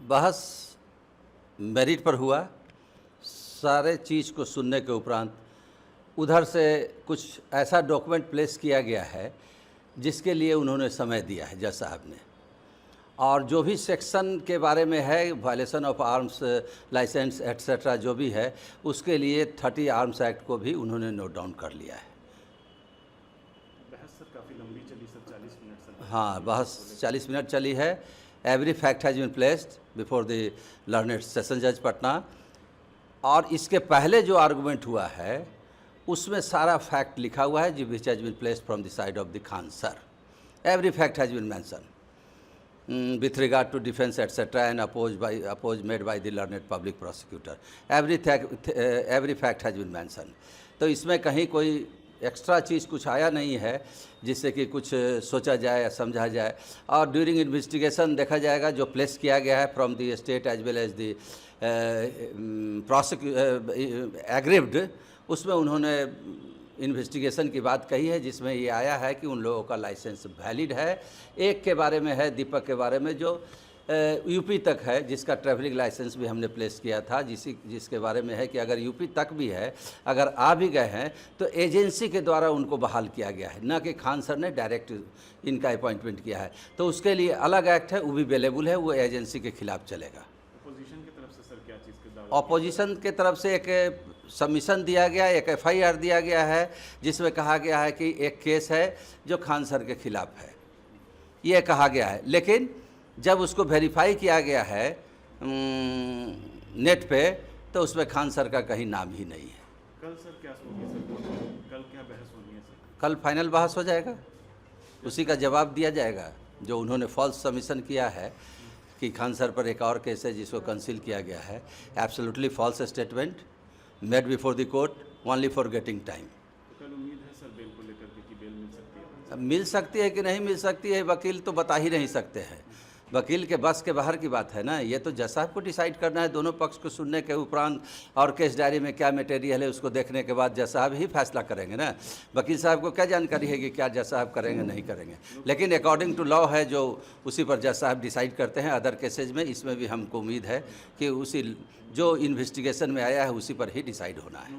बहस मेरिट पर हुआ। सारे चीज़ को सुनने के उपरांत उधर से कुछ ऐसा डॉक्यूमेंट प्लेस किया गया है जिसके लिए उन्होंने समय दिया है जज साहब ने, और जो भी सेक्शन के बारे में है, violation of arms licence etcetera जो भी है, उसके लिए 30 आर्म्स एक्ट को भी उन्होंने नोट डाउन कर लिया है। बहस सर काफ़ी लंबी चली सर, 40 मिनट सर। हाँ, बहस 40 मिनट चली है। Every fact has been placed before the learned session जज पटना। और इसके पहले जो आर्गूमेंट हुआ है उसमें सारा फैक्ट लिखा हुआ है, which has been placed from the side of the Khan sir. Every fact has been mention with regard to defense etc. and opposed made by the learned public prosecutor. Every fact has been mentioned. तो इसमें कहीं कोई extra चीज़ कुछ आया नहीं है जिससे कि कुछ सोचा जाए या समझा जाए। और ड्यूरिंग इन्वेस्टिगेशन देखा जाएगा जो प्लेस किया गया है from the state as well as the aggrieved, उसमें उन्होंने इन्वेस्टिगेशन की बात कही है जिसमें ये आया है कि उन लोगों का लाइसेंस वैलिड है। एक के बारे में है, दीपक के बारे में, जो यूपी तक है, जिसका ट्रैवलिंग लाइसेंस भी हमने प्लेस किया था, जिसके बारे में है कि अगर यूपी तक भी है, अगर आ भी गए हैं तो एजेंसी के द्वारा उनको बहाल किया गया है, ना कि खान सर ने डायरेक्ट इनका अपॉइंटमेंट किया है। तो उसके लिए अलग एक्ट है, वो भी अवेलेबल है, वो एजेंसी के खिलाफ चलेगा। अपोजिशन की तरफ से सर क्या चीज़ के दावा? ऑपोजिशन के तरफ से एक सबमिशन दिया गया, एक FIR दिया गया है जिसमें कहा गया है कि एक केस है जो खान सर के खिलाफ है, ये कहा गया है। लेकिन जब उसको वेरीफाई किया गया है नेट पे, तो उसमें खान सर का कहीं नाम ही नहीं है। कल सर क्या होगी सर? कल क्या बहस होनी है सर? कल फाइनल बहस हो जाएगा, उसी का जवाब दिया जाएगा। जो उन्होंने फॉल्स सबमिशन किया है कि खान सर पर एक और केस है जिसको कंसील किया गया है, absolutely false statement made before the court only for getting time. तो कल उम्मीद है सर बेल को लेकर के कि बेल मिल सकती है? अब मिल सकती है कि नहीं मिल सकती है, वकील तो बता ही नहीं सकते हैं। वकील के बस के बाहर की बात है ना, ये तो जज साहब को डिसाइड करना है। दोनों पक्ष को सुनने के उपरांत और केस डायरी में क्या मटेरियल है उसको देखने के बाद जज साहब ही फैसला करेंगे ना। वकील साहब को क्या जानकारी है कि क्या जज साहब करेंगे नहीं करेंगे, लेकिन अकॉर्डिंग टू लॉ है जो उसी पर जज साहब डिसाइड करते हैं। अदर केसेज में, इसमें भी हमको उम्मीद है कि उसी जो इन्वेस्टिगेशन में आया है उसी पर ही डिसाइड होना है।